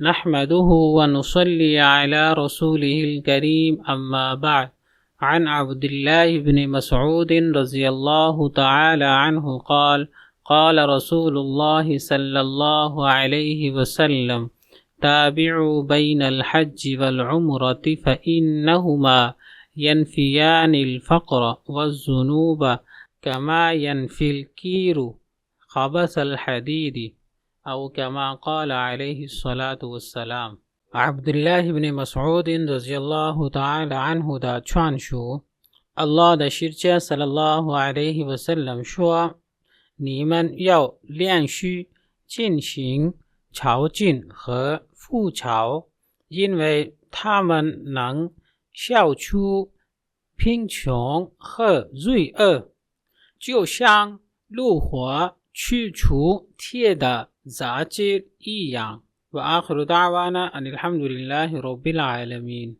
नहमदुहु व नुसल्ली अला रसूलिहिल करीम अम्मा बाद अन अब्दुल्लाह इब्न मसऊद रज़ियल्लाहु तआला अन्हु क़ाल क़ाल रसूलुल्लाह सल्लल्लाहु अलैहि वसल्लम ताबिउ बैनल हज्ज वल उम्रति फ़इन्नहुमा यनफ़ियानिल फ़क़्र वज़्ज़ुनूब कमा यनफ़िल कीरु ख़बसल हदीद औ कमा क़ाल अलैहिस्सलातु वस्सलाम। अब्दुल्लाह इब्न मसऊद रज़ियल्लाहु तआला अन्हु da传说 Allah 的使者 sallallahu alaihi wasallam 说，你们要连续进行朝觐和复朝，因为他们能消除贫穷和罪恶，就像炉火去除铁的杂质一样。وآخر دعوانا أن الحمد لله رب العالمين.